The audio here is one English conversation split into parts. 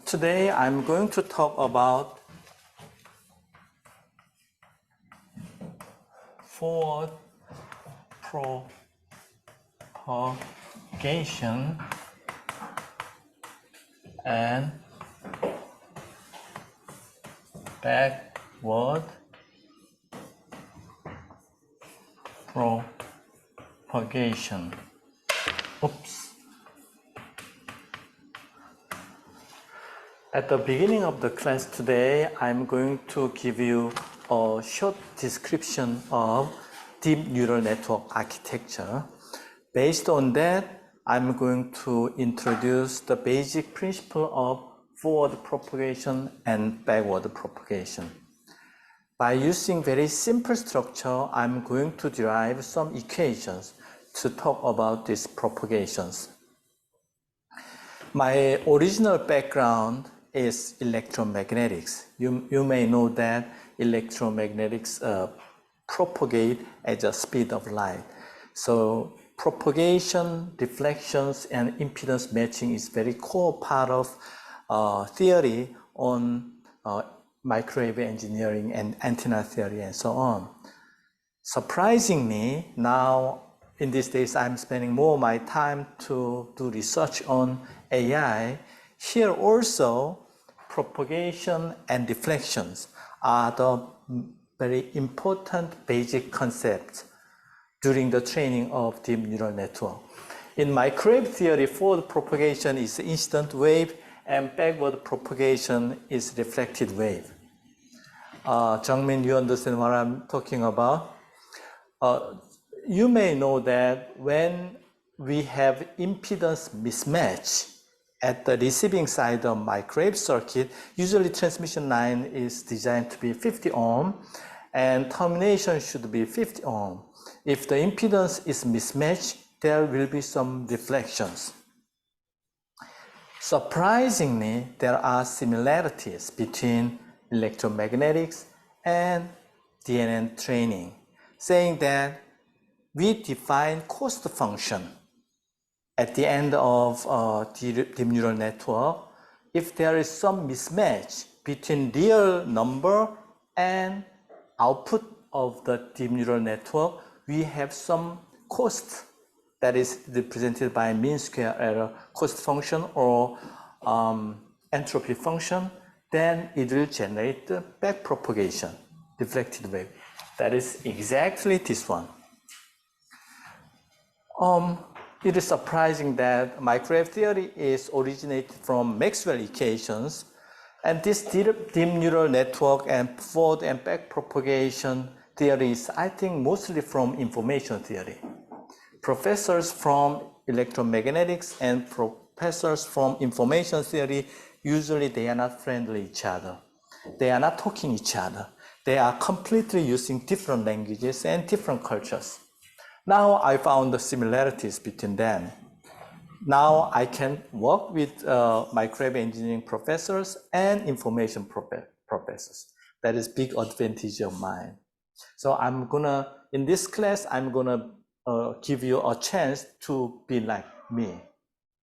Today I'm going to talk about forward propagation and backward propagation. Oops. At the beginning of the class today, I'm going to give you a short description of deep neural network architecture. Based on that, I'm going to introduce the basic principle of forward propagation and backward propagation. By using very simple structure, I'm going to derive some equations to talk about these propagations. My original background is electromagnetics. You may know that electromagnetics propagate at the speed of light. So propagation, deflections, and impedance matching is very core part of theory on microwave engineering and antenna theory and so on. Surprisingly, now in these days I'm spending more of my time to do research on AI. Here also, propagation and deflections are the very important basic concepts during the training of deep neural network. In microwave theory, forward propagation is incident wave and backward propagation is reflected wave. Jungmin, you understand what I'm talking about? You may know that when we have impedance mismatch at the receiving side of microwave circuit, usually transmission line is designed to be 50 ohm and termination should be 50 ohm. If the impedance is mismatched, there will be some deflections. Surprisingly, there are similarities between electromagnetics and DNN training, saying that we define cost function at the end of deep neural network if there is some mismatch between real number and output of the deep neural network, we have some cost that is represented by mean square error cost function or entropy function, then it will generate the back propagation, deflected wave. That is exactly this one. It is surprising that microwave theory is originated from Maxwell equations, and this deep neural network and forward and back propagation theories, I think mostly from information theory. Professors from electromagnetics and professors from information theory, usually they are not friendly each other. They are not talking each other. They are completely using different languages and different cultures. Now I found the similarities between them. Now I can work with microwave engineering professors and information professors. That is big advantage of mine. So I'm gonna, in this class, I'm gonna give you a chance to be like me.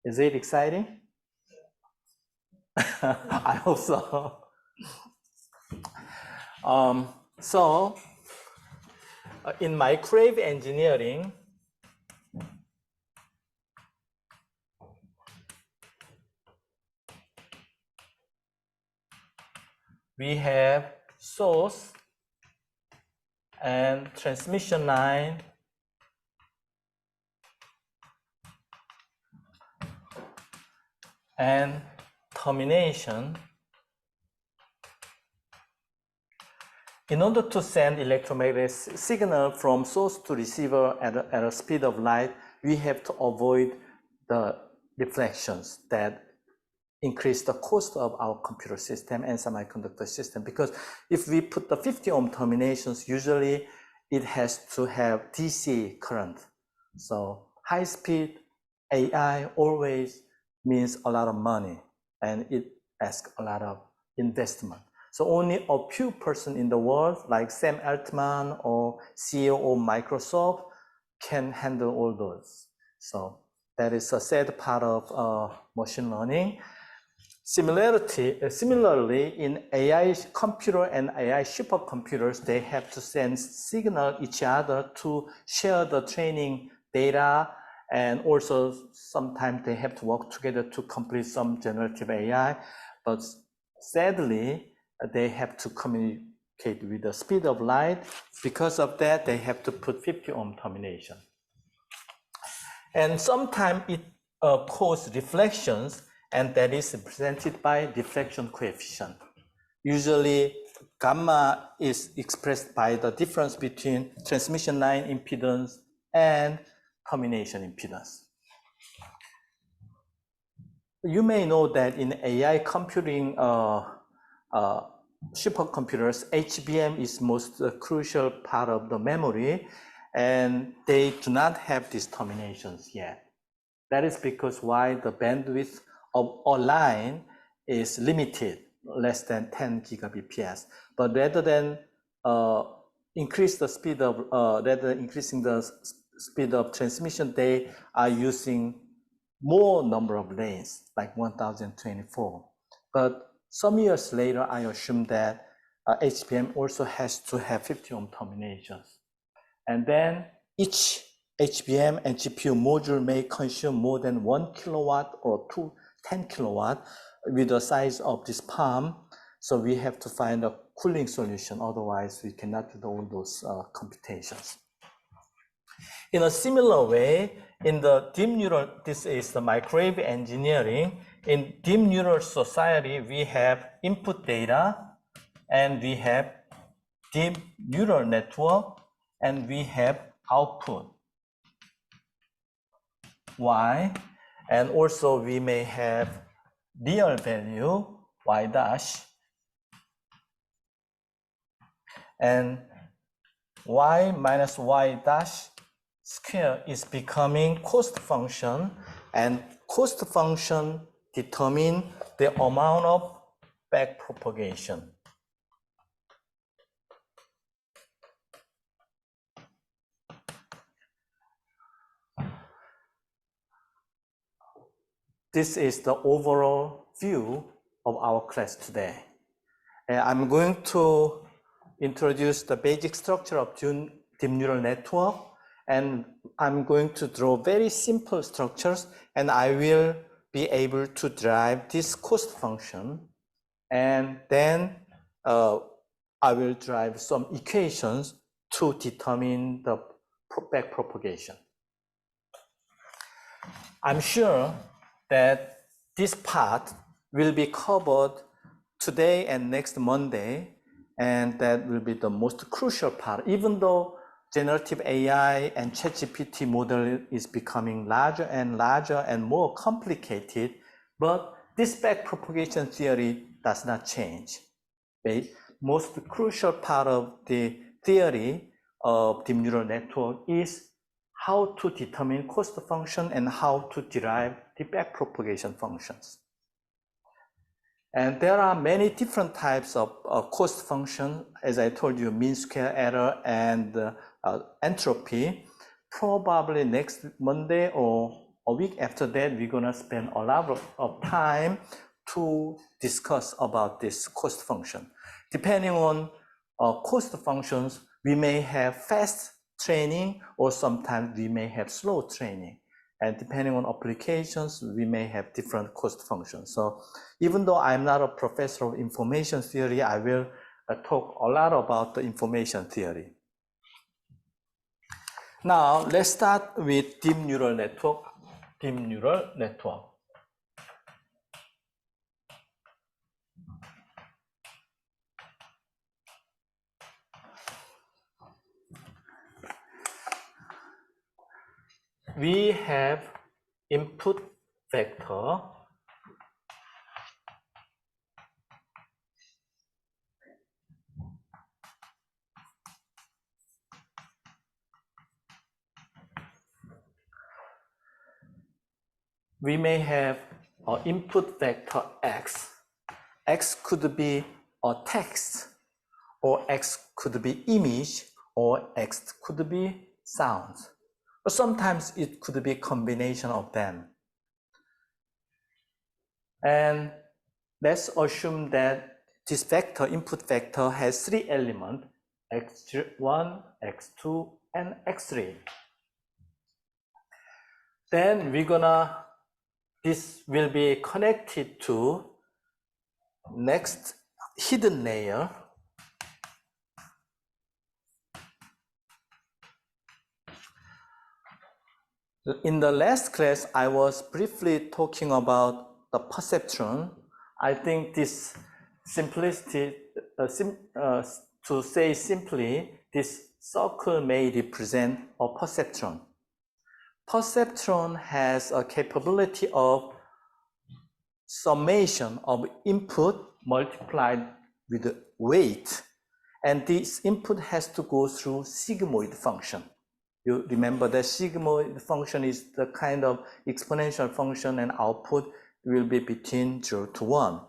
Is it exciting? I hope so. In microwave engineering, we have source and transmission line and termination. In order to send electromagnetic signal from source to receiver at a speed of light, we have to avoid the deflections that increase the cost of our computer system and semiconductor system. Because if we put the 50 ohm terminations, usually it has to have DC current. So high speed AI always means a lot of money and it asks a lot of investment. So only a few persons in the world, like Sam Altman or CEO of Microsoft, can handle all those. So that is a sad part of machine learning. Similarly, in AI computer and AI supercomputers, they have to send signal each other to share the training data, and also sometimes they have to work together to complete some generative AI. But sadly, they have to communicate with the speed of light. Because of that, they have to put 50 ohm termination. And sometimes it causes reflections, and that is represented by deflection coefficient. Usually, gamma is expressed by the difference between transmission line impedance and termination impedance. You may know that in AI computing supercomputers, HBM is most crucial part of the memory, and they do not have these terminations yet. That is because why the bandwidth of a line is limited, less than 10 gigabps. But rather than increase the speed of, rather than increasing the speed of transmission, they are using more number of lanes, like 1024. But some years later, I assume that HBM also has to have 50 ohm terminations. And then each HBM and GPU module may consume more than 1 kilowatt or 10 kilowatt with the size of this palm. So we have to find a cooling solution. Otherwise, we cannot do all those computations. In a similar way, in the deep neural, this is the microwave engineering. In deep neural society, we have input data, and we have deep neural network, and we have output y, and also we may have real value y dash, and y minus y dash square is becoming cost function, and cost function determine the amount of back propagation. This is the overall view of our class today. I'm going to introduce the basic structure of deep neural network, and I'm going to draw very simple structures, and I will be able to derive this cost function, and then I will derive some equations to determine the back propagation. I'm sure that this part will be covered today and next Monday, and that will be the most crucial part. Even though generative AI and ChatGPT model is becoming larger and more complicated, but this back propagation theory does not change. The most crucial part of the theory of deep neural network is how to determine cost function and how to derive the back propagation functions. And there are many different types of cost function, as I told you, mean square error and entropy. Probably next Monday or a week after that, we're gonna spend a lot of time to discuss about this cost function. Depending on cost functions, we may have fast training, or sometimes we may have slow training. And depending on applications, we may have different cost functions. So even though I'm not a professor of information theory, I will talk a lot about the information theory. Now, let's start with deep neural network. Deep neural network. We have input vector, we may have an input vector x. X could be a text, or X could be image, or X could be sound. Or sometimes it could be a combination of them. And let's assume that this vector, input vector, has 3 elements, x1, x2, and x3. Then this will be connected to next hidden layer. In the last class, I was briefly talking about the perceptron. I think this simplicity, to say simply, this circle may represent a perceptron. Perceptron has a capability of summation of input multiplied with weight, and this input has to go through sigmoid function. You remember that sigmoid function is the kind of exponential function, and output will be between 0 to 1.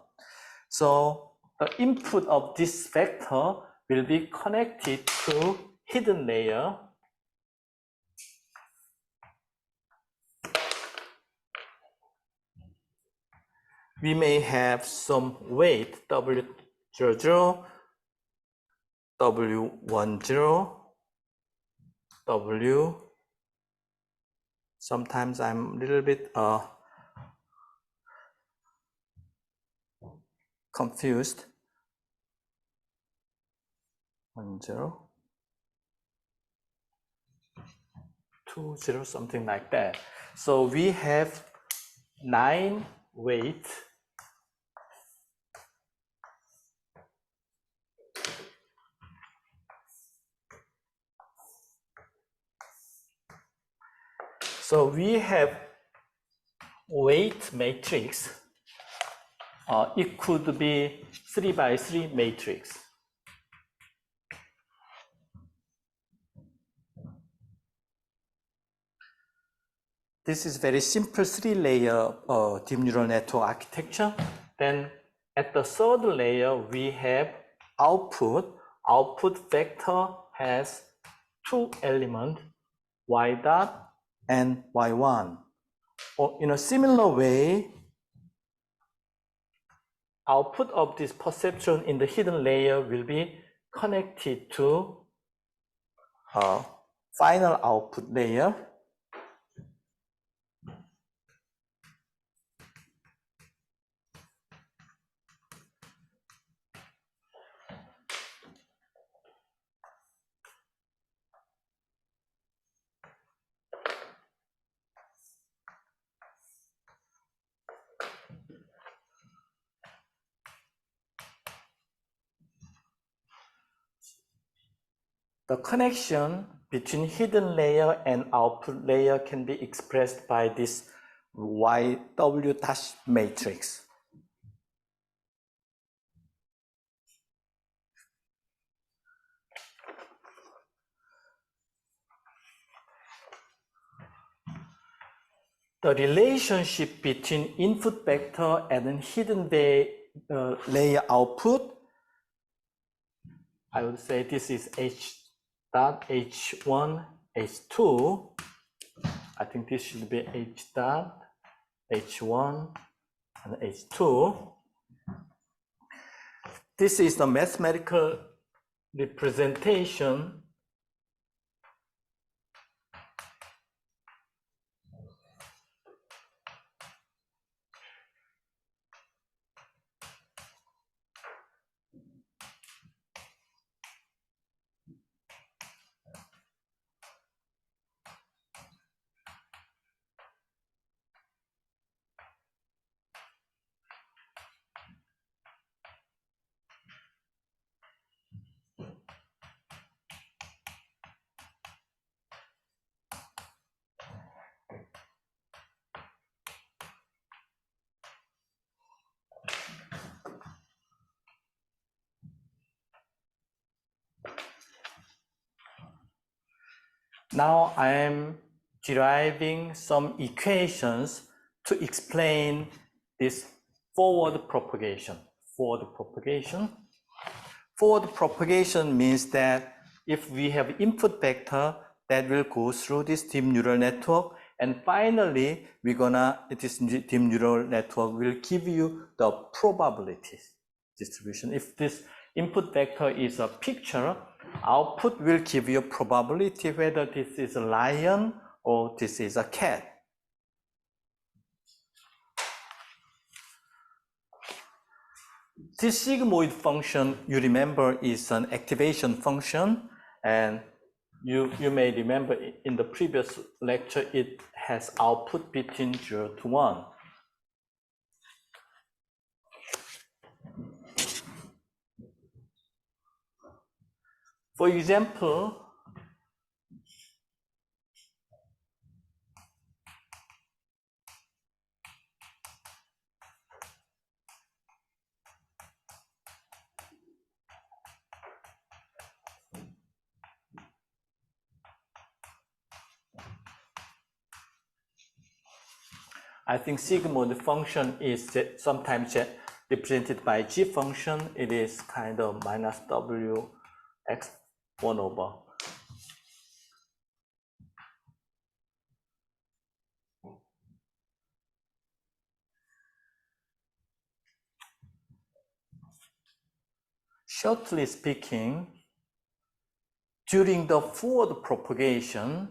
So the input of this vector will be connected to hidden layer. We may have some weight W00, W10, W. Sometimes I'm a little bit confused. 10, 20, something like that. So we have 9 weight. So we have weight matrix. It could be 3 by 3 matrix. This is very simple 3-layer deep neural network architecture. Then at the 3rd layer, we have output. Output vector has 2 elements, y dot and y1. Or in a similar way, output of this perceptron in the hidden layer will be connected to final output layer. The connection between hidden layer and output layer can be expressed by this YW dash matrix. The relationship between input vector and hidden layer output, I would say this is H dot H1, H2. I think this should be H dot H1 and H2. This is the mathematical representation . Now I am deriving some equations to explain this forward propagation. Forward propagation means that if we have input vector that will go through this deep neural network And finally, this deep neural network will give you the probability distribution. If this input vector is a picture, output will give you probability whether this is a lion or this is a cat. This sigmoid function, you remember, is an activation function, and you may remember in the previous lecture, it has output between 0 to 1. For example, I think sigmoid function is sometimes represented by g function. It is kind of minus w x 1 over. Shortly speaking, during the forward propagation,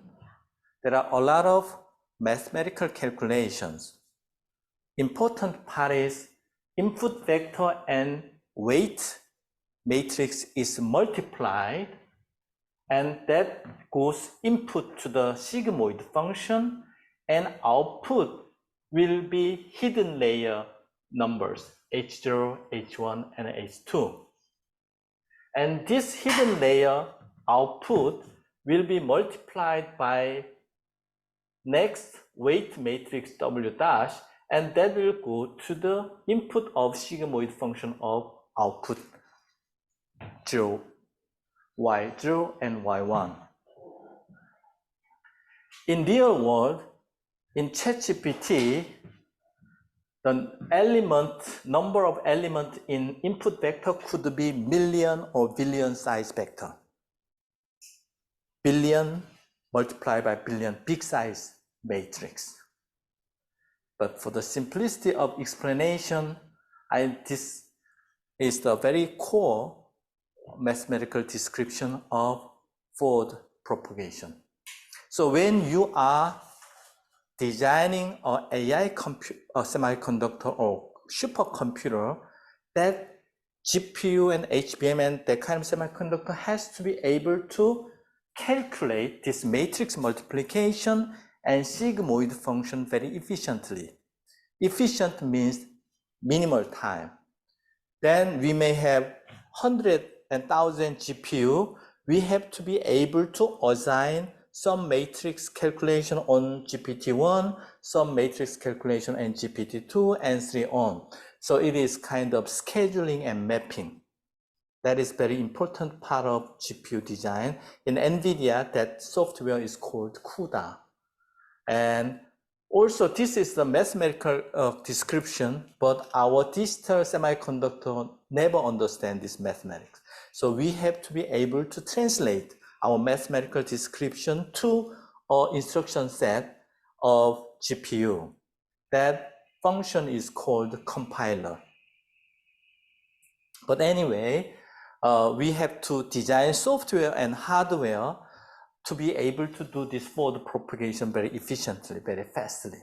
there are a lot of mathematical calculations. Important part is input vector and weight matrix is multiplied, and that goes input to the sigmoid function, and output will be hidden layer numbers, H0, H1, and H2. And this hidden layer output will be multiplied by next weight matrix W dash, and that will go to the input of sigmoid function of output 0, Y0 and Y1. In real world, in ChatGPT, the number of elements in input vector could be million or billion size vector. Billion multiplied by billion, big size matrix. But for the simplicity of explanation, this is the very core mathematical description of forward propagation. So when you are designing an AI semiconductor or supercomputer, that GPU and HBM and that kind of semiconductor has to be able to calculate this matrix multiplication and sigmoid function very efficiently. Efficient means minimal time. Then we may have 100 and 1,000 GPU. We have to be able to assign some matrix calculation on GPT-1, some matrix calculation on GPT-2, and 3 on. So it is kind of scheduling and mapping. That is very important part of GPU design. In NVIDIA, that software is called CUDA. And also, this is the mathematical description, but our digital semiconductor never understand this mathematics. So we have to be able to translate our mathematical description to an instruction set of GPU. That function is called compiler. But anyway, we have to design software and hardware to be able to do this forward propagation very efficiently, very fastly.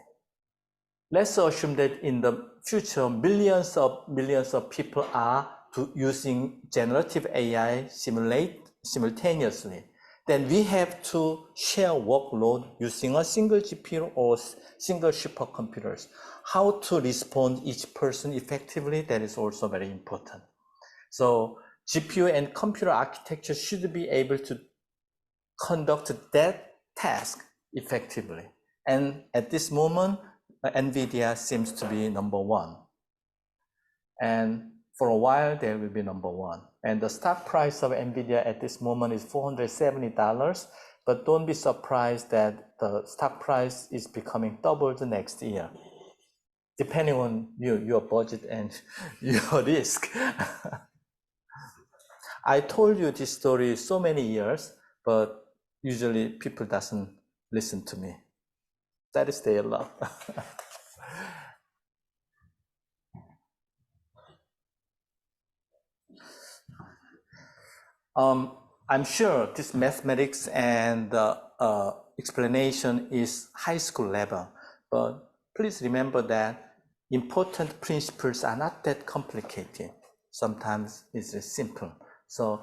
Let's assume that in the future, millions of people are using generative AI simultaneously. Then we have to share workload using a single GPU or single supercomputers. How to respond each person effectively, that is also very important. So GPU and computer architecture should be able to conduct that task effectively. And at this moment, NVIDIA seems to be #1. And for a while, they will be #1. And the stock price of NVIDIA at this moment is $470, but don't be surprised that the stock price is becoming double the next year, depending on your budget and your risk. I told you this story so many years, but usually people doesn't listen to me. That is their love. I'm sure this mathematics and explanation is high school level, but please remember that important principles are not that complicated. Sometimes it's simple. So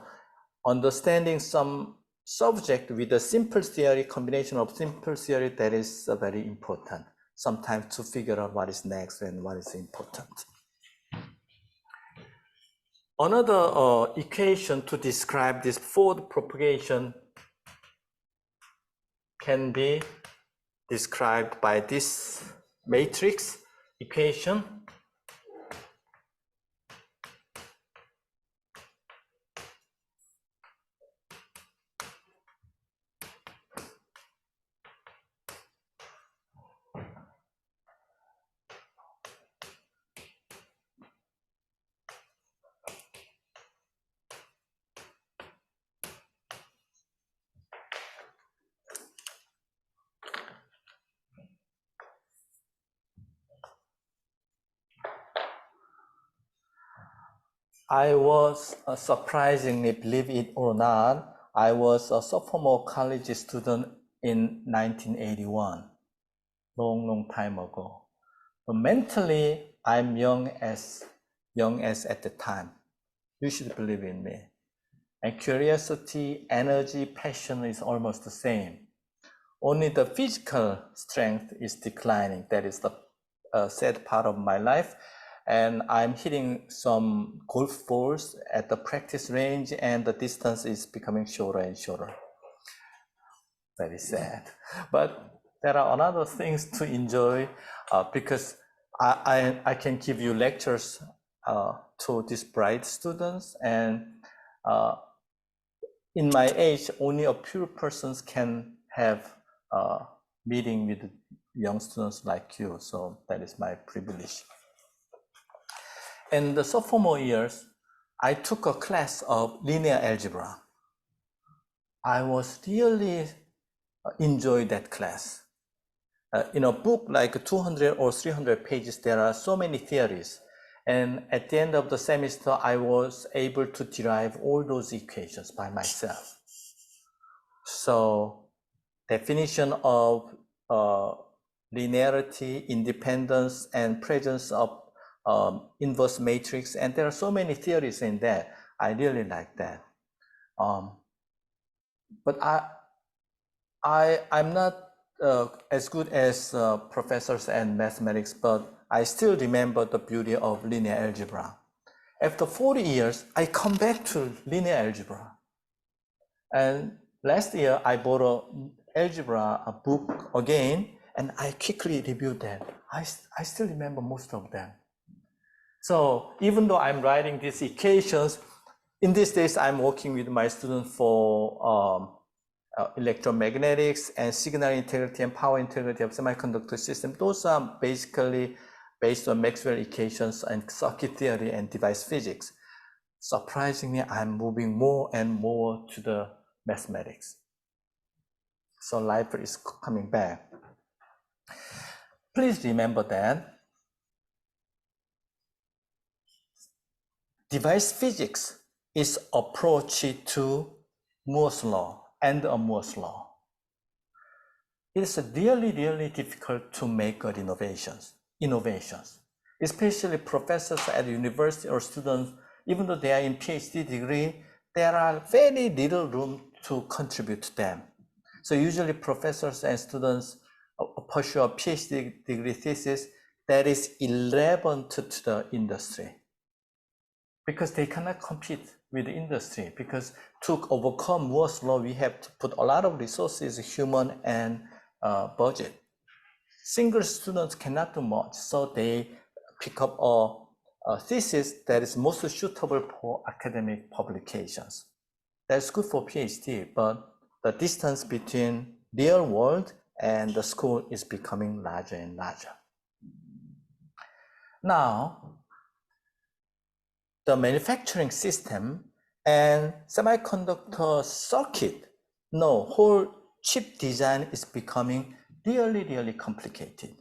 understanding some subject with a simple theory, combination of simple theory, that is very important. Sometimes to figure out what is next and what is important. Another equation to describe this forward propagation can be described by this matrix equation. I was surprisingly, believe it or not, I was a sophomore college student in 1981, long time ago. But mentally, I'm young as at the time. You should believe in me. And curiosity, energy, passion is almost the same. Only the physical strength is declining. That is the sad part of my life. And I'm hitting some golf balls at the practice range, and the distance is becoming shorter and shorter. Very sad. But there are other things to enjoy because I can give you lectures to these bright students, and in my age, only a few persons can have a meeting with young students like you. So that is my privilege. In the sophomore years, I took a class of linear algebra. I was really enjoyed that class. In a book like 200 or 300 pages, there are so many theories. And at the end of the semester, I was able to derive all those equations by myself. So definition of linearity, independence, and presence of inverse matrix, and there are so many theories in there. I really like that. But I'm not as good as professors and mathematics, but I still remember the beauty of linear algebra. After 40 years, I come back to linear algebra. And last year, I bought an algebra book again, and I quickly reviewed that. I still remember most of them. So even though I'm writing these equations, in these days, I'm working with my students for electromagnetics and signal integrity and power integrity of semiconductor system. Those are basically based on Maxwell equations and circuit theory and device physics. Surprisingly, I'm moving more and more to the mathematics. So life is coming back. Please remember that device physics is approach to Moore's law and a Moore's law. It's really, really difficult to make good innovations, especially professors at university or students, even though they are in PhD degree, there are very little room to contribute to them. So usually professors and students pursue a PhD degree thesis that is irrelevant to the industry, because they cannot compete with the industry, because to overcome Moore's law, we have to put a lot of resources, human and budget. Single students cannot do much, so they pick up a thesis that is most suitable for academic publications. That's good for PhD, but the distance between real world and the school is becoming larger and larger. Now, the manufacturing system and semiconductor circuit, no, whole chip design is becoming really complicated.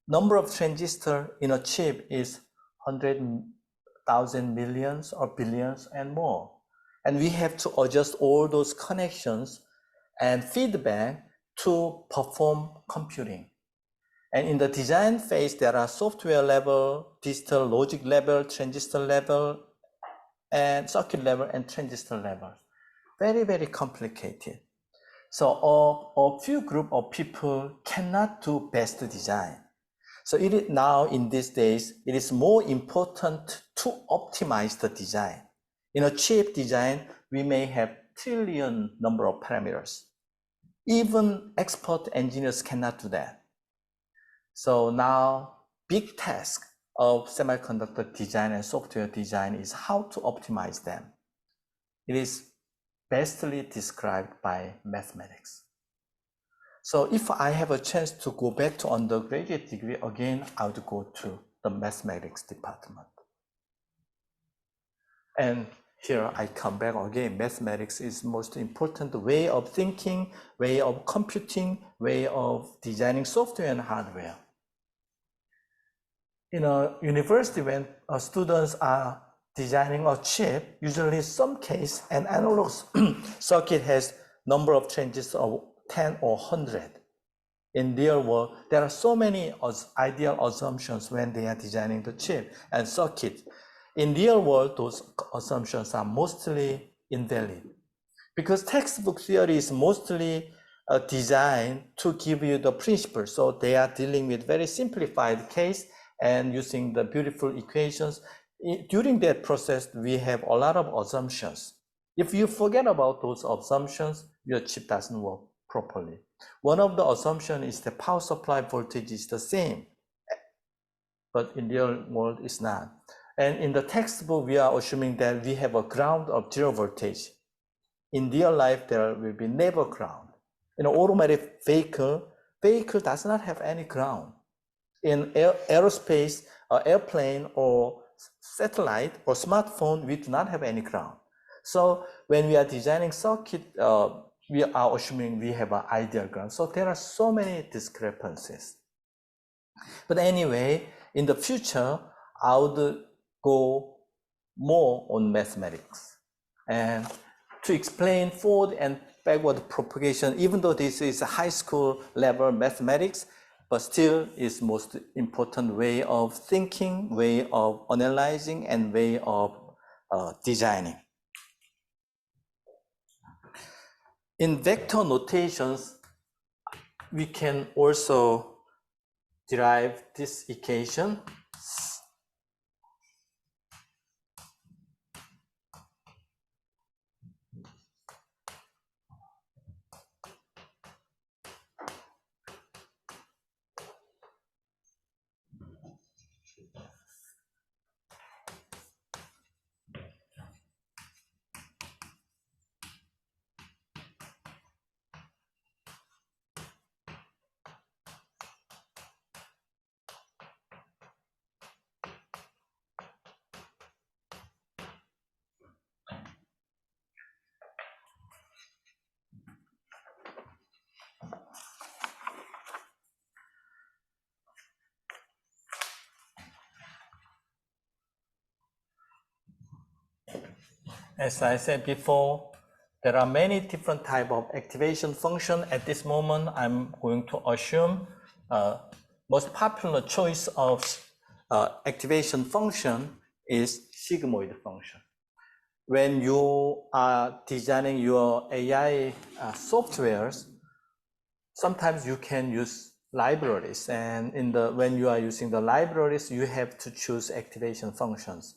Number of transistors in a chip is 100,000 millions or billions and more. And we have to adjust all those connections and feedback to perform computing. And in the design phase, there are software level, digital logic level, transistor level, and circuit level and transistor level. Very complicated. So a few group of people cannot do best design. So it is now in these days, it is more important to optimize the design. In a chip design, we may have trillion number of parameters. Even expert engineers cannot do that. So now big task of semiconductor design and software design is how to optimize them. It is bestly described by mathematics. So if I have a chance to go back to undergraduate degree again, I would go to the mathematics department. And here I come back again. Mathematics is most important way of thinking, way of computing, way of designing software and hardware. In a university, when students are designing a chip, usually in some case, an analog circuit has number of transistors of 10 or 100. In real world, there are so many ideal assumptions when they are designing the chip and circuit. In real world, those assumptions are mostly invalid because textbook theory is mostly designed to give you the principle. So they are dealing with very simplified case and using the beautiful equations. During that process, we have a lot of assumptions. If you forget about those assumptions, your chip doesn't work properly. One of the assumptions is the power supply voltage is the same, but in the real world it's not. And in the textbook, we are assuming that we have a ground of 0 voltage. In real life, there will be never ground. In an automatic vehicle does not have any ground. In aerospace, airplane or satellite or smartphone, we do not have any ground. So when we are designing circuit, we are assuming we have an ideal ground. So there are so many discrepancies. But anyway, in the future, I would go more on mathematics. And to explain forward and backward propagation, even though this is a high school level mathematics, but still is most important way of thinking, way of analyzing, and way of designing. In vector notations, we can also derive this equation. As I said before, there are many different types of activation function. At this moment, I'm going to assume most popular choice of activation function is sigmoid function. When you are designing your AI softwares, sometimes you can use libraries, and when you are using the libraries, you have to choose activation functions.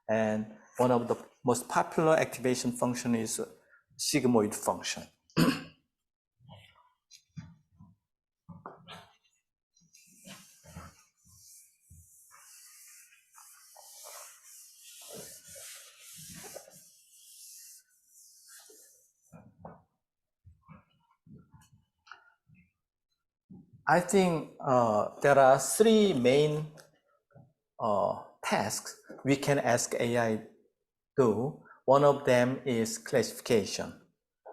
And one of the most popular activation function is sigmoid function. I think there are three main tasks we can ask AI do. One of them is classification.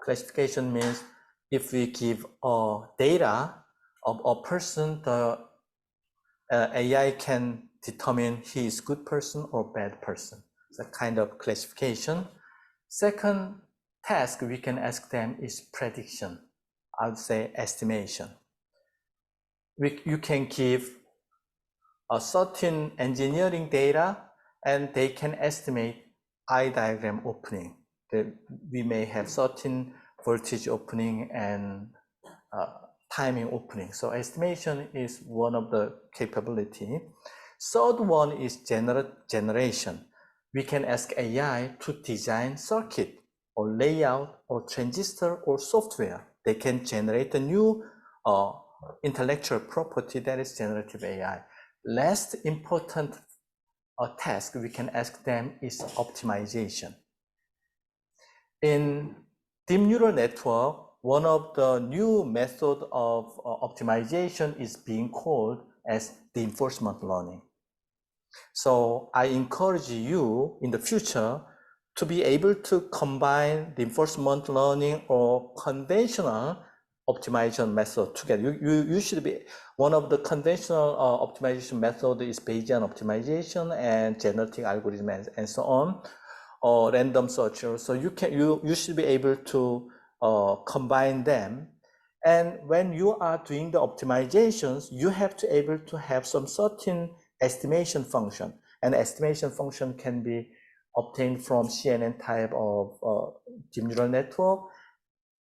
Classification means if we give data, of a person, the AI can determine he is good person or bad person. It's a kind of classification. Second task we can ask them is prediction. I would say estimation. You can give a certain engineering data and they can estimate eye diagram opening. We may have certain voltage opening and timing opening. So estimation is one of the capability. Third one is generation. We can ask AI to design circuit or layout or transistor or software. They can generate a new intellectual property that is generative AI. Last important task we can ask them is optimization. In deep neural network, one of the new method of optimization is being called as reinforcement learning. So I encourage you in the future to be able to combine reinforcement learning or conventional optimization method together. You should be, one of the conventional optimization method is Bayesian optimization and genetic algorithm and so on, or random searcher. So you should be able to combine them. And when you are doing the optimizations, you have to able to have some certain estimation function. And estimation function can be obtained from CNN type of deep neural network.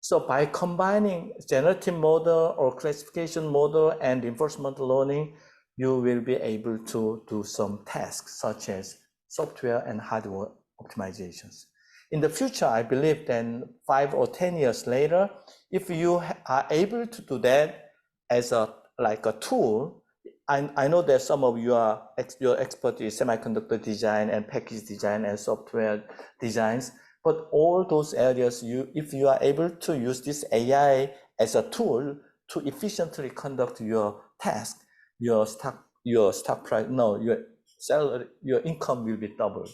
So by combining generative model or classification model and reinforcement learning, you will be able to do some tasks such as software and hardware optimizations. In the future, I believe then 5 or 10 years later, if you are able to do that as like a tool, I know that some of your expert is semiconductor design and package design and software designs, but all those areas, if you are able to use this AI as a tool to efficiently conduct your task, your stock price, no, your salary, your income will be doubled.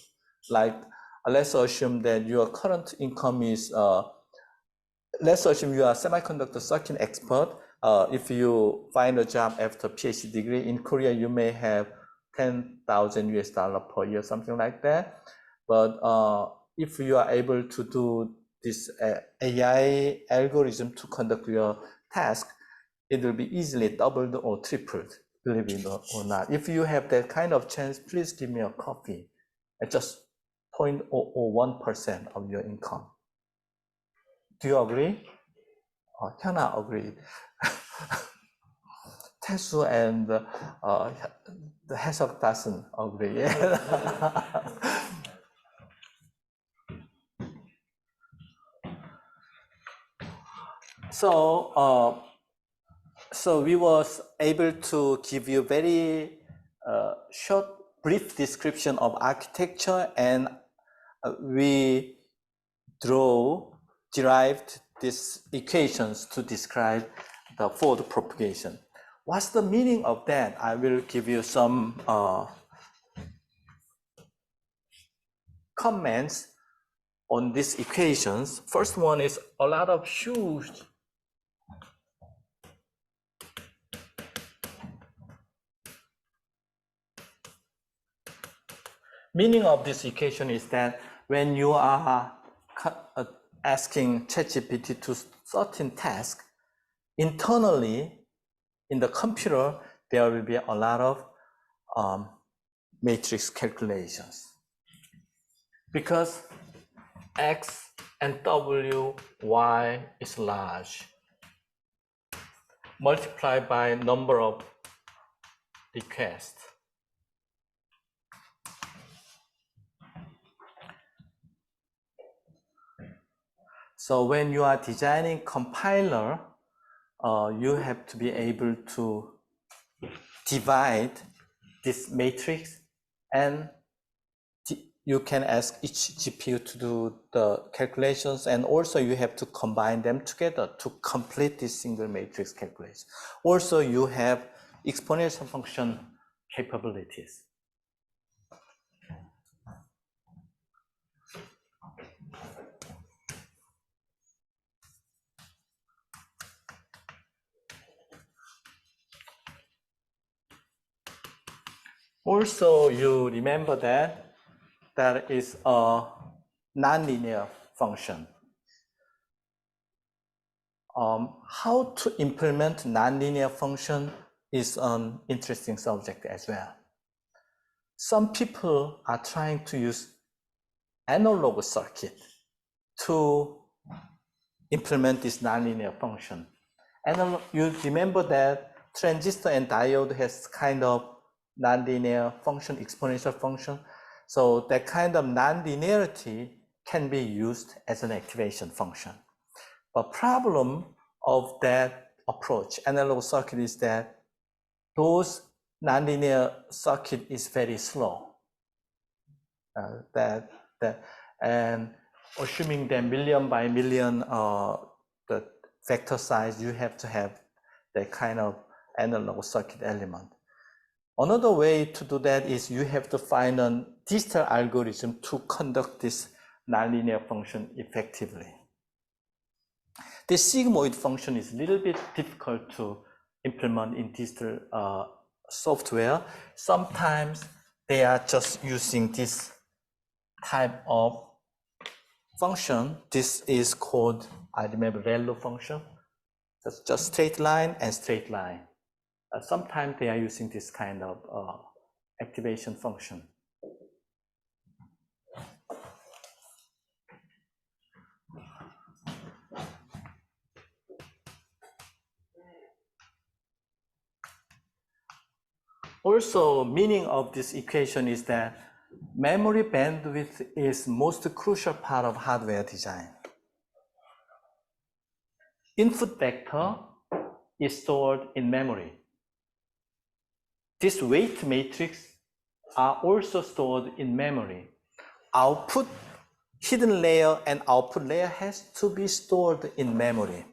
Like, let's assume that your current income is, let's assume you are a semiconductor circuit expert. If you find a job after PhD degree in Korea, you may have 10,000 US dollar per year, something like that. But if you are able to do this AI algorithm to conduct your task, it will be easily doubled or tripled, believe it or not. If you have that kind of chance, please give me a copy at just 0.001% of your income. Do you agree? Hyuna agreed. 태수 and the 해석 doesn't agree. So we was able to give you very short, brief description of architecture, and we derived these equations to describe the fold propagation. What's the meaning of that? I will give you some comments on these equations. First one is a lot of huge meaning of this equation is that when you are asking ChatGPT to certain task, internally in the computer, there will be a lot of matrix calculations. Because X and W, Y is large, multiplied by number of requests. So when you are designing compiler, you have to be able to divide this matrix, and you can ask each GPU to do the calculations, and also you have to combine them together to complete this single matrix calculation. Also, you have exponential function capabilities. Also, you remember that there is a nonlinear function. How to implement nonlinear function is an interesting subject as well. Some people are trying to use analog circuit to implement this nonlinear function. And you remember that transistor and diode has kind of nonlinear function, exponential function. So that kind of nonlinearity can be used as an activation function. But problem of that approach, analog circuit, is that those nonlinear circuit is very slow. And assuming that million by million the vector size, you have to have that kind of analog circuit element. Another way to do that is you have to find a digital algorithm to conduct this nonlinear function effectively. This sigmoid function is a little bit difficult to implement in digital software. Sometimes they are just using this type of function. This is called, I remember, ReLU function. That's just straight line and straight line. Sometimes they are using this kind of activation function. Also, meaning of this equation is that memory bandwidth is most crucial part of hardware design. Input vector is stored in memory. This weight matrix are also stored in memory. Output, hidden layer and output layer has to be stored in memory.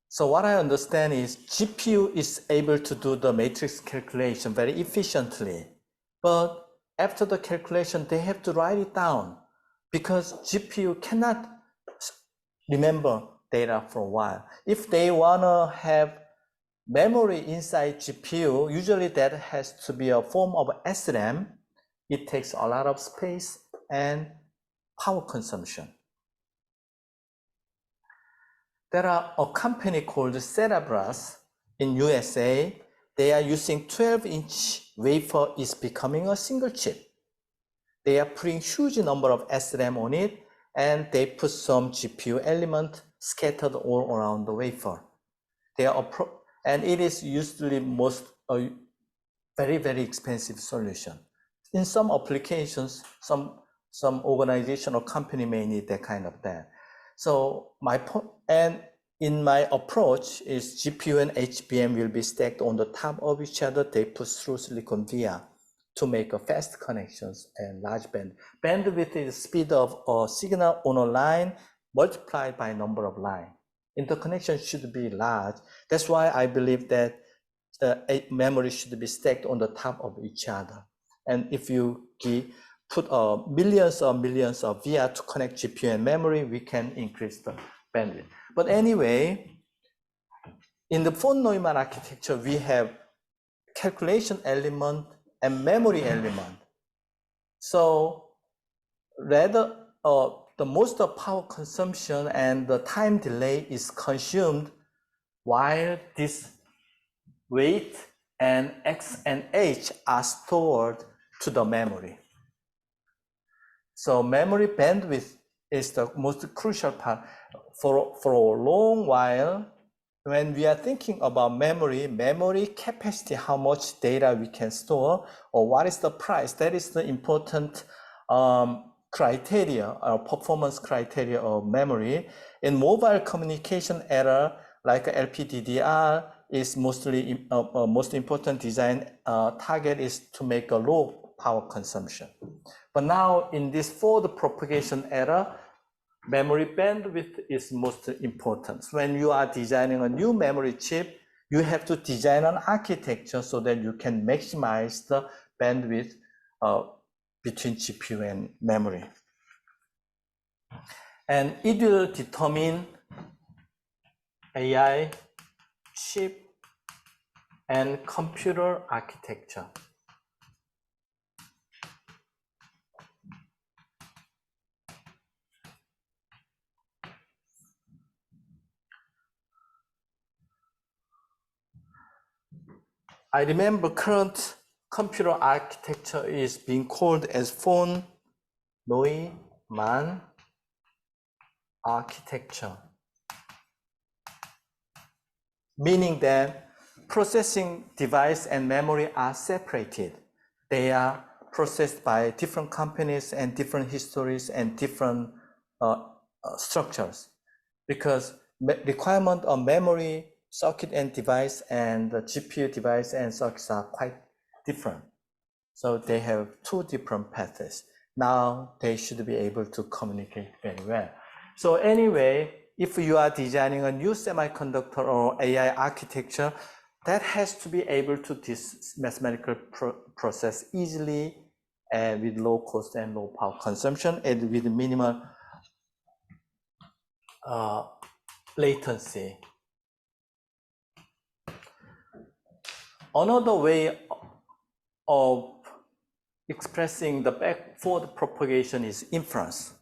So what I understand is GPU is able to do the matrix calculation very efficiently, but after the calculation, they have to write it down because GPU cannot remember data for a while. If they wanna have memory inside GPU, usually that has to be a form of SRAM. It takes a lot of space and power consumption. There are a company called Cerebras in USA. They are using 12-inch wafer is becoming a single chip. They are putting huge number of SRAM on it, and they put some GPU element scattered all around the wafer. And it is usually very, very expensive solution. In some applications, some organization or company may need that kind of that. So my point, and in my approach is GPU and HBM will be stacked on the top of each other. They put through silicon via to make a fast connections and large bandwidth is speed of a signal on a line multiplied by number of lines. Interconnection should be large. That's why I believe that memory should be stacked on the top of each other. And if you put millions of via to connect GPU and memory, we can increase the bandwidth. But anyway, in the von Neumann architecture, we have calculation element and memory element. So rather, the most of power consumption and the time delay is consumed while this weight and X and H are stored to the memory. So memory bandwidth is the most crucial part. For a long while, when we are thinking about memory capacity, how much data we can store, or what is the price, that is the important criteria or performance criteria of memory. In mobile communication era, like LPDDR, is mostly most important design target is to make a low power consumption. But now in this for the propagation era, memory bandwidth is most important. When you are designing a new memory chip, you have to design an architecture so that you can maximize the bandwidth between GPU and memory. And it will determine AI chip and computer architecture. I remember current computer architecture is being called as von Neumann architecture, meaning that processing device and memory are separated. They are processed by different companies and different histories and different structures, because requirement of memory, circuit and device, and the GPU device and circuits are quite different. So they have two different paths. Now they should be able to communicate very well. So anyway, if you are designing a new semiconductor or AI architecture, that has to be able to this mathematical process easily and with low cost and low power consumption and with minimal latency. Another way of expressing the backward propagation is inference.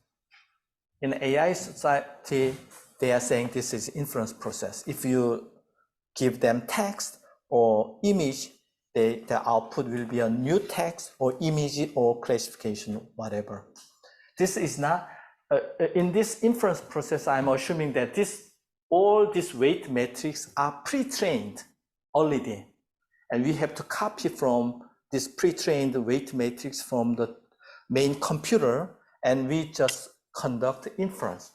In AI society, they are saying this is inference process. If you give them text or image, the output will be a new text or image or classification, whatever. This is not, in this inference process, I'm assuming that all these weight metrics are pre-trained already. And we have to copy from this pre-trained weight matrix from the main computer, and we just conduct inference.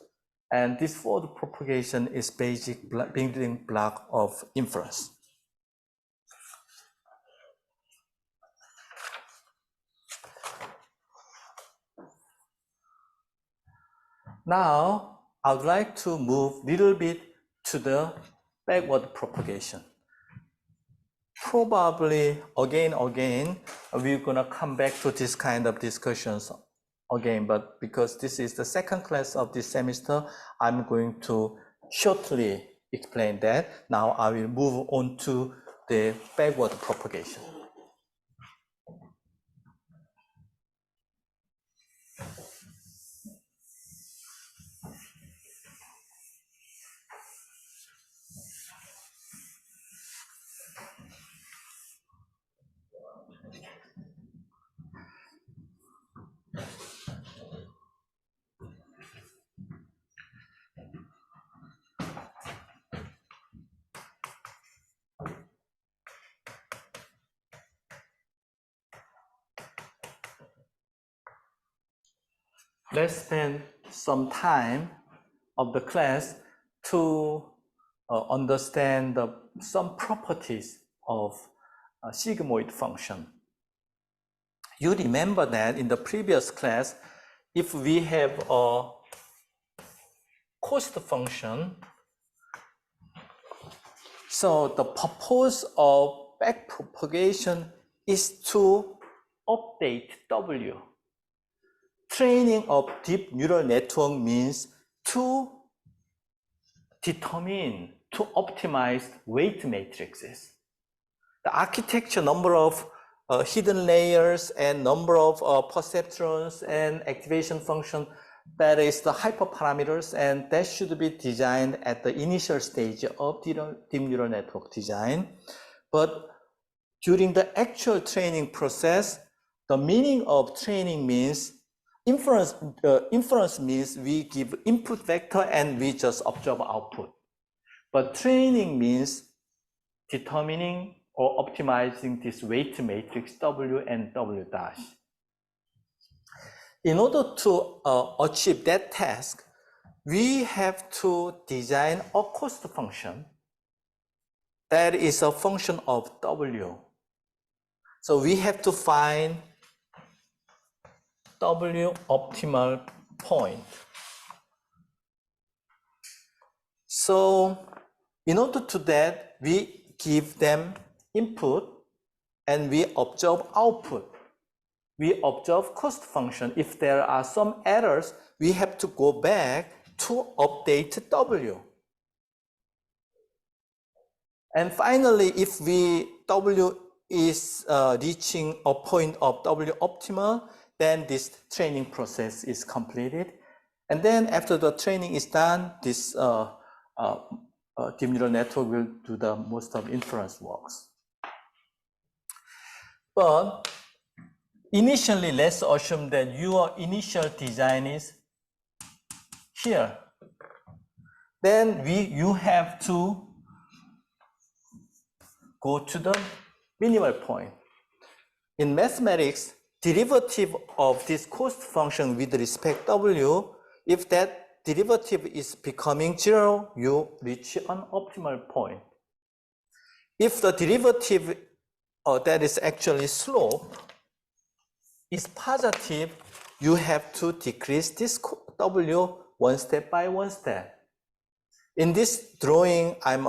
And this forward propagation is basic building block of inference. Now, I would like to move a little bit to the backward propagation. Probably again, we're gonna come back to this kind of discussions again, but because this is the second class of this semester, I'm going to shortly explain that. Now I will move on to the backward propagation. Let's spend some time of the class to understand some properties of a sigmoid function. You remember that in the previous class, if we have a cost function, so the purpose of backpropagation is to update W. Training of deep neural network means to determine, to optimize weight matrices. The architecture, number of hidden layers and number of perceptrons and activation function, that is the hyperparameters, and that should be designed at the initial stage of deep neural network design. But during the actual training process, the meaning of training means inference means we give input vector and we just observe output. But training means determining or optimizing this weight matrix W and W dash. In order to achieve that task, we have to design a cost function that is a function of W. So we have to find W optimal point. So in order to that, we give them input and we observe output. We observe cost function. If there are some errors, we have to go back to update W. And finally, if W is reaching a point of W optimal, then this training process is completed. And then after the training is done, this deep neural network will do the most of inference works. But initially, let's assume that your initial design is here. Then you have to go to the minimal point. In mathematics, derivative of this cost function with respect to W, if that derivative is becoming 0, you reach an optimal point. If the derivative that is actually slope is positive, you have to decrease this W one step by one step. In this drawing, I'm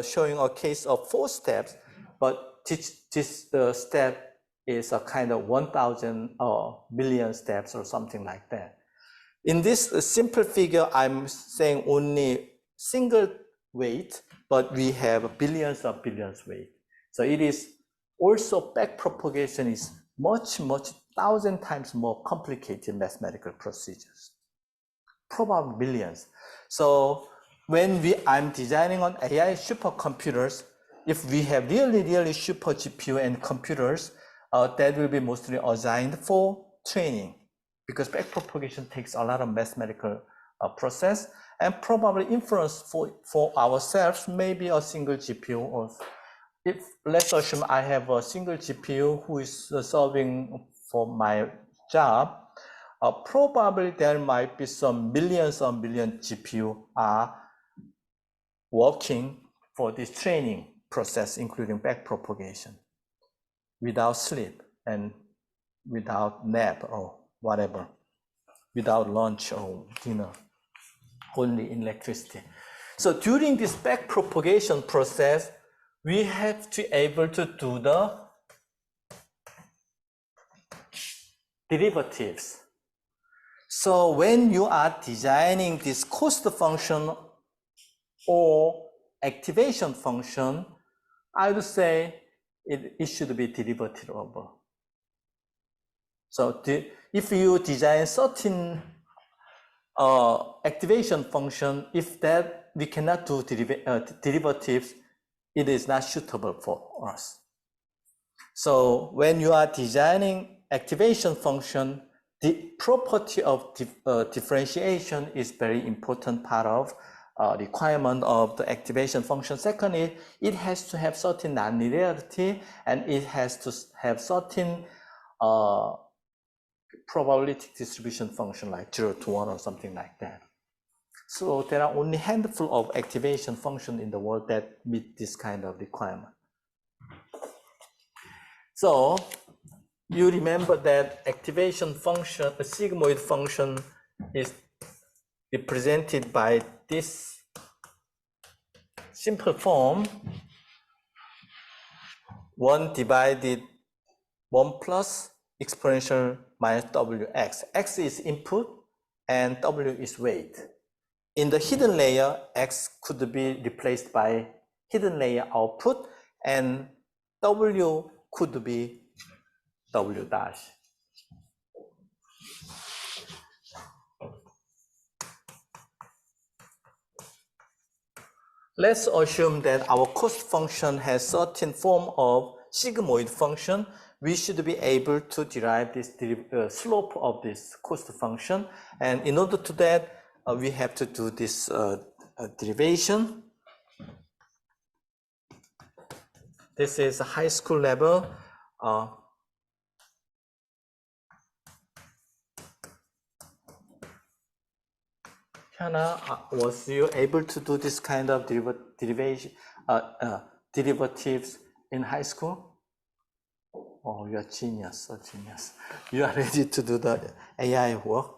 showing a case of 4 steps, but this step is a kind of 1,000 million steps or something like that. In this simple figure, I'm saying only single weight, but we have billions of billions weight. So it is also back propagation is much 1,000 times more complicated mathematical procedures, probably billions. So when I'm designing on AI supercomputers, if we have really super GPU and computers, that will be mostly assigned for training, because backpropagation takes a lot of mathematical process, and probably inference for ourselves maybe a single GPU. Or if let's assume I have a single GPU who is solving for my job, probably there might be some millions of million GPU are working for this training process, including backpropagation, without sleep and without nap or whatever, without lunch or dinner, only electricity. So during this backpropagation process, we have to be able to do the derivatives. So when you are designing this cost function or activation function, I would say it should be derivative. So if you design certain activation function, if that we cannot do derivatives, it is not suitable for us. So when you are designing activation function, the property of differentiation is very important part of requirement of the activation function. Secondly, it has to have certain nonlinearity, and it has to have certain probability distribution function like 0 to 1 or something like that. So there are only a handful of activation functions in the world that meet this kind of requirement. So you remember that activation function, a sigmoid function, is represented by this simple form: 1 divided 1 plus exponential minus Wx. X is input and W is weight. In the hidden layer, X could be replaced by hidden layer output, and W could be W dash. Let's assume that our cost function has certain form of sigmoid function. We should be able to derive this slope of this cost function, and in order to that, we have to do this derivation. This is a high school level. Hannah, was you able to do this kind of derivatives in high school? Oh, you are genius, a genius. You are ready to do the AI work?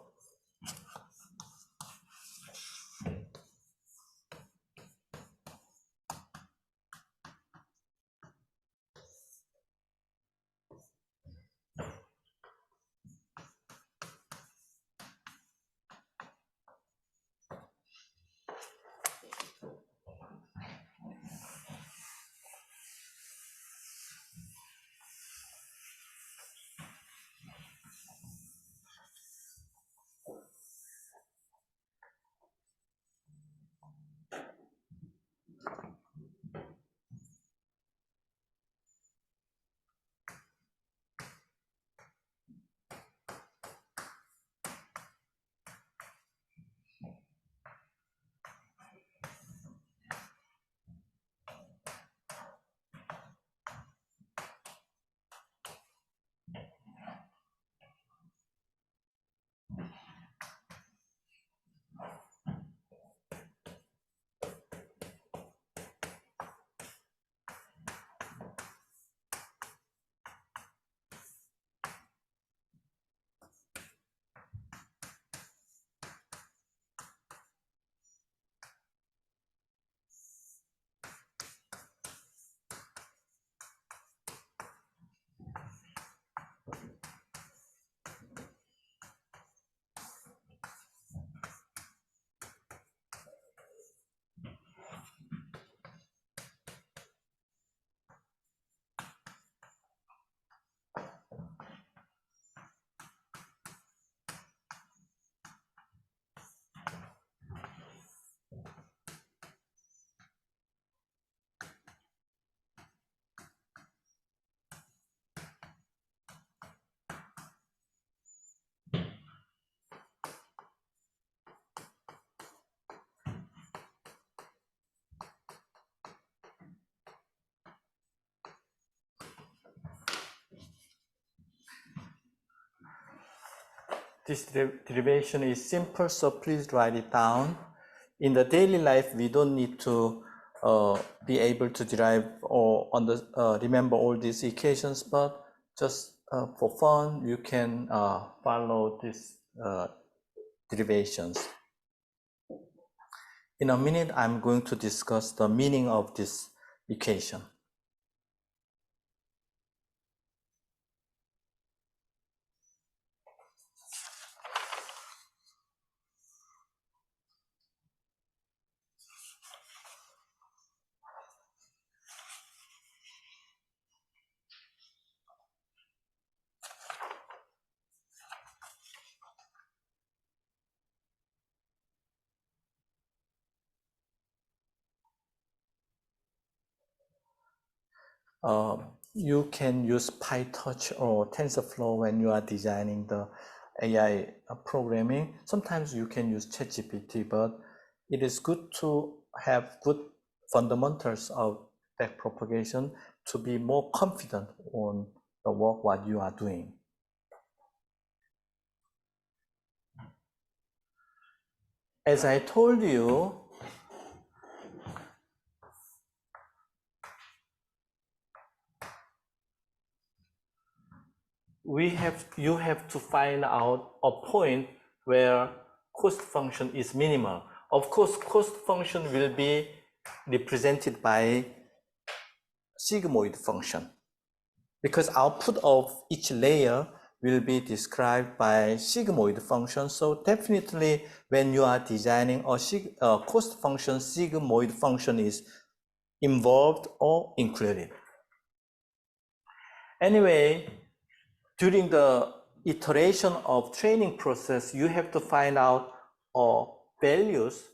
this derivation is simple, so please write it down. In the daily life, we don't need to be able to derive or remember all these equations, but just for fun, you can follow these derivations. In a minute, I'm going to discuss the meaning of this equation. You can use PyTorch or TensorFlow when you are designing the AI programming. Sometimes you can use ChatGPT, but it is good to have good fundamentals of backpropagation to be more confident on the work what you are doing. As I told you, you have to find out a point where cost function is minimal. Of course, cost function will be represented by sigmoid function because output of each layer will be described by sigmoid function. So definitely when you are designing a cost function, sigmoid function is involved or included. Anyway, during the iteration of training process, you have to find out values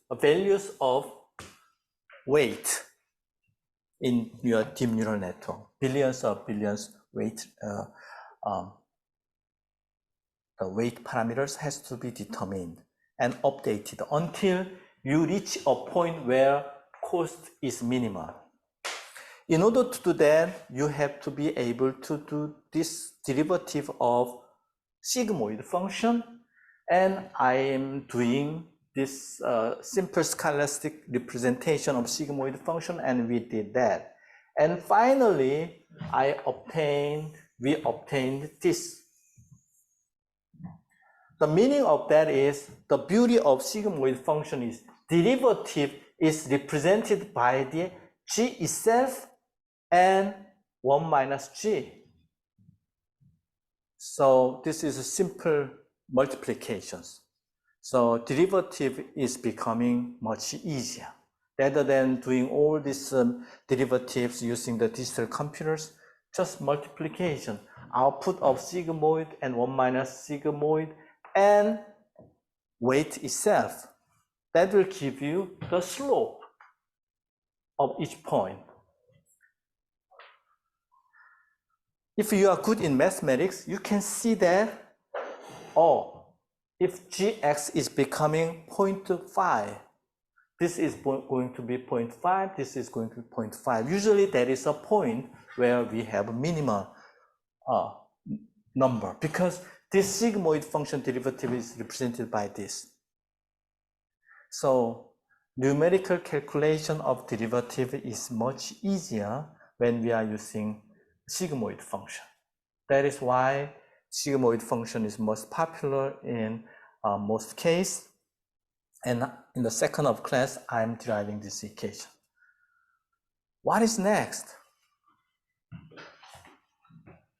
of weight in your deep neural network. Billions weight. The weight parameters has to be determined and updated until you reach a point where cost is minimal. In order to do that, you have to be able to do this derivative of sigmoid function, and I am doing this simple scholastic representation of sigmoid function, and we did that. And finally, we obtained this. The meaning of that is the beauty of sigmoid function is derivative is represented by the g itself and 1 minus g. So this is a simple multiplications. So derivative is becoming much easier. Rather than doing all these derivatives using the digital computers, just multiplication. Output of sigmoid and 1 minus sigmoid and weight itself. That will give you the slope of each point. If you are good in mathematics, you can see that, if gx is becoming 0.5, this is going to be 0.5, this is going to be 0.5. Usually there is a point where we have a minimal number because this sigmoid function derivative is represented by this. So numerical calculation of derivative is much easier when we are using sigmoid function. That is why sigmoid function is most popular in most cases. And in the second of class, I'm deriving this equation. What is next?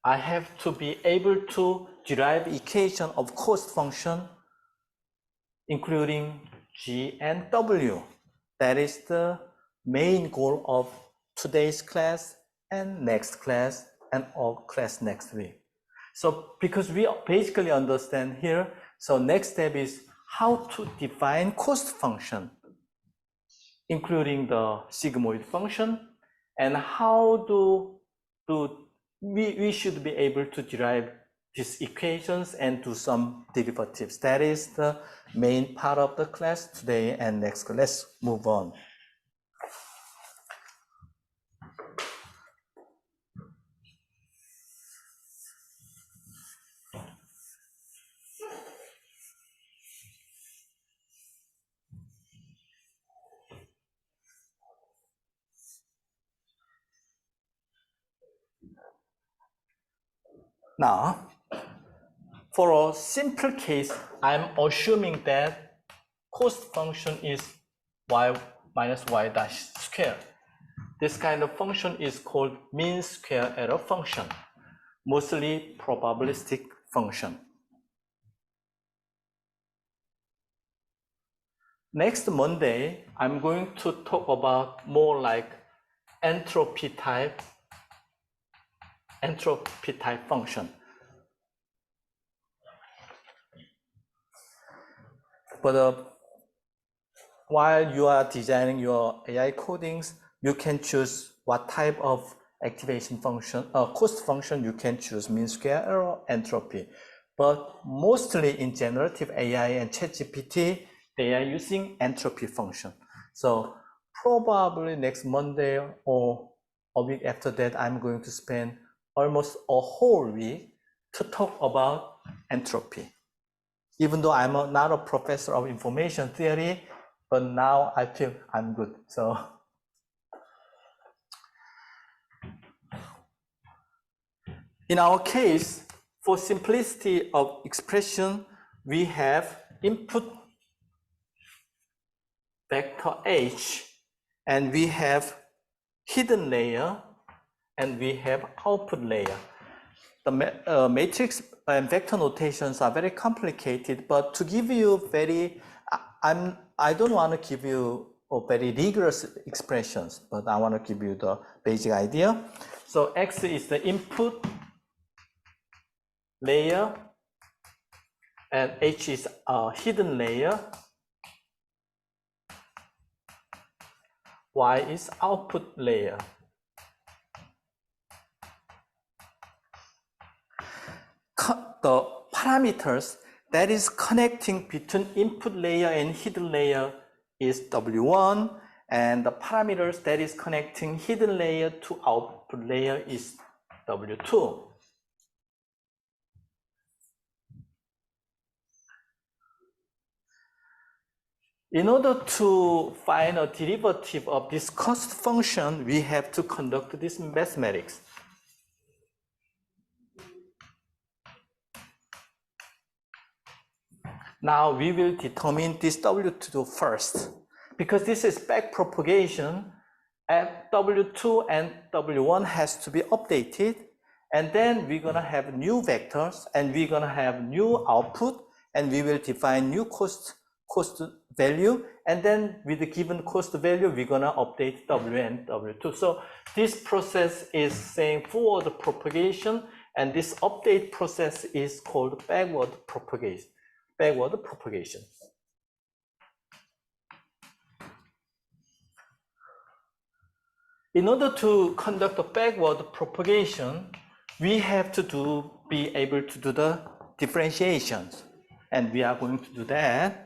I have to be able to derive equation of cost function, including G and W. That is the main goal of today's class and next class and all class next week. So because we basically understand here, so next step is how to define cost function, including the sigmoid function, and how we should be able to derive these equations and do some derivatives. That is the main part of the class today and next class. Let's move on. Now, for a simple case, I'm assuming that cost function is y minus y dash square. This kind of function is called mean square error function, mostly probabilistic function. Next Monday, I'm going to talk about more like entropy type function. But while you are designing your AI codings, you can choose what type of activation function, cost function you can choose, mean square error, entropy. But mostly in generative AI and ChatGPT, they are using entropy function. So probably next Monday or a week after that, I'm going to spend almost a whole week to talk about entropy. Even though I'm not a professor of information theory, but now I feel I'm good. So in our case, for simplicity of expression, we have input vector H, and we have hidden layer, and we have output layer. The matrix and vector notations are very complicated, but to give you I don't want to give you very rigorous expressions, but I want to give you the basic idea. So X is the input layer, and H is a hidden layer. Y is output layer. The parameters that is connecting between input layer and hidden layer is W1, and the parameters that is connecting hidden layer to output layer is W2. In order to find a derivative of this cost function, we have to conduct this mathematics. Now we will determine this W2 first. Because this is back propagation, at W2 and W1 has to be updated, and then we're gonna have new vectors, and we're gonna have new output, and we will define new cost value, and then with the given cost value, we're gonna update W and W2. So this process is saying forward propagation, and this update process is called backward propagation. In order to conduct a backward propagation, we have to be able to do the differentiations, and we are going to do that.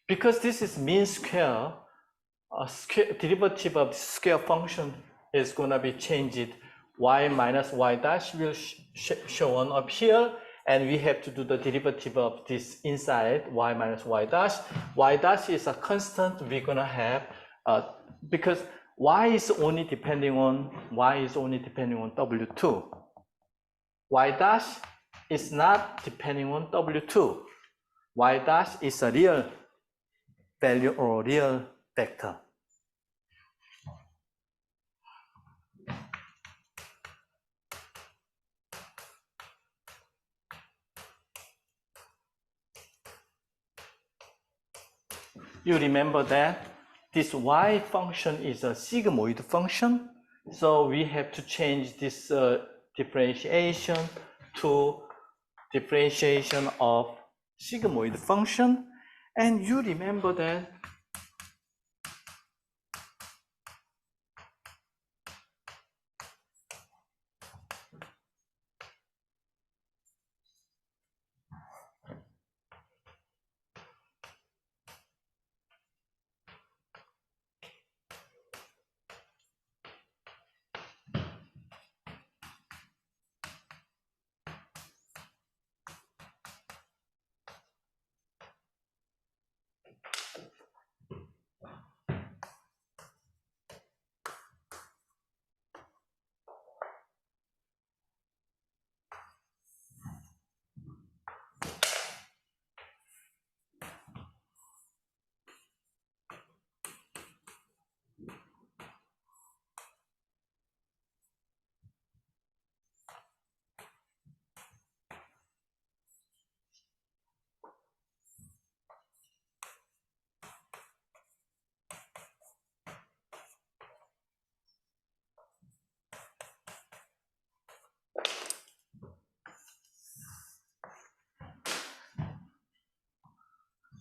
Because this is mean square, derivative of the square function is going to be changed. Y minus y dash will shown up here, and we have to do the derivative of this inside y minus y dash. Y dash is a constant. We're going to have because y is only depending on W2. Y dash is not depending on W2. Y dash is a real value or real vector. You remember that this y function is a sigmoid function, so we have to change this differentiation to differentiation of sigmoid function, and you remember that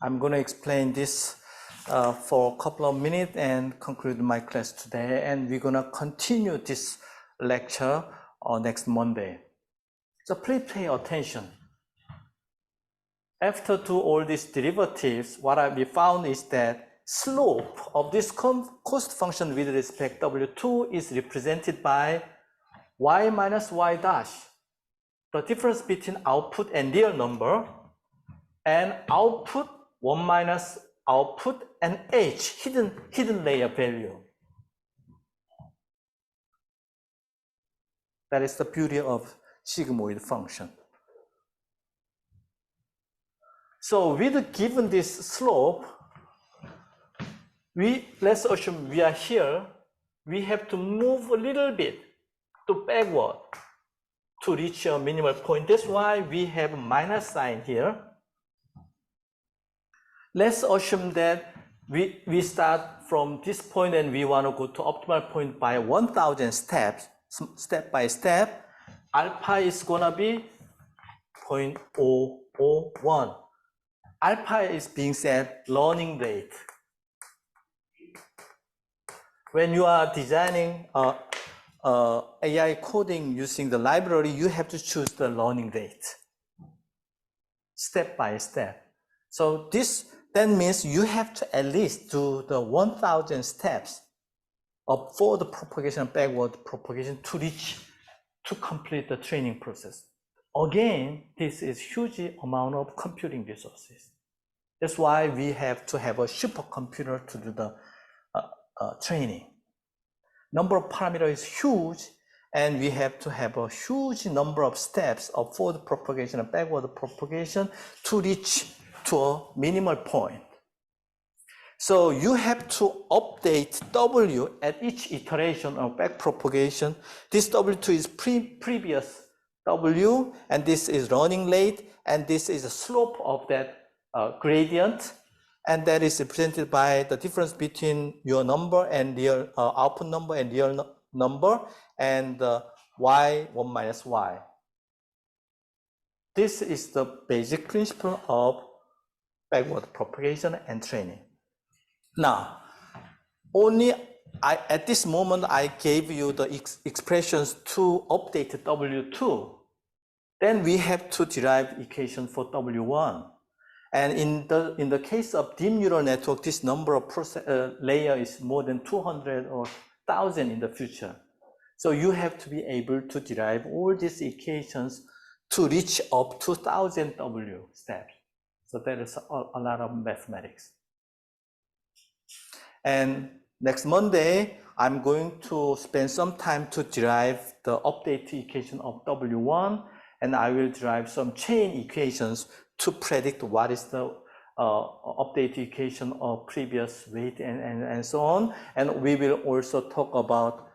I'm going to explain this for a couple of minutes and conclude my class today. And we're going to continue this lecture next Monday. So please pay attention. After do all these derivatives, what we found is that slope of this cost function with respect to W2 is represented by y minus y dash, the difference between output and real number, and output 1 minus output and h, hidden layer value. That is the beauty of sigmoid function. So with given this slope, let's assume we are here, we have to move a little bit to backward to reach a minimal point. That's why we have a minus sign here. Let's assume that we start from this point and we want to go to optimal point by 1,000 steps, step by step. Alpha is gonna be 0.001. Alpha is being said learning rate. When you are designing AI coding using the library, you have to choose the learning rate, step by step. So that means you have to at least do the 1,000 steps of forward propagation and backward propagation to complete the training process. Again, this is huge amount of computing resources. That's why we have to have a supercomputer to do the training. Number of parameters is huge, and we have to have a huge number of steps of forward propagation and backward propagation to reach to a minimal point. So you have to update W at each iteration of back propagation. This W2 is previous W, and this is running rate, and this is the slope of that gradient, and that is represented by the difference between your number and real output number and real number, and y 1 minus y. This is the basic principle of backward propagation and training. Now, at this moment, I gave you the expressions to update W2. Then we have to derive equation for W1. And in the case of deep neural network, this number of layer is more than 200 or 1,000 in the future. So you have to be able to derive all these equations to reach up to 1,000 W steps. So that is a lot of mathematics. And next Monday, I'm going to spend some time to derive the updated equation of W1, and I will derive some chain equations to predict what is the updated equation of previous weight and so on. And we will also talk about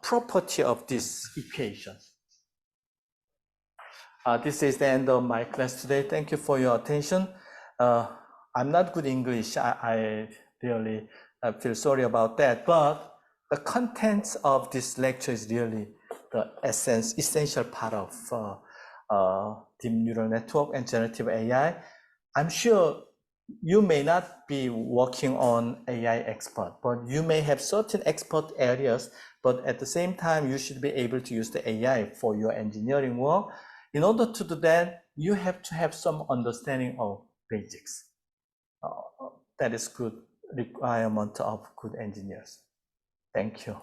property of these equations. This is the end of my class today. Thank you for your attention. I'm not good English. I really feel sorry about that, but the contents of this lecture is really the essential part of deep neural network and generative AI. I'm sure you may not be working on AI expert, but you may have certain expert areas, but at the same time, you should be able to use the AI for your engineering work. In order to do that, you have to have some understanding of basics. That is good requirement of good engineers. Thank you.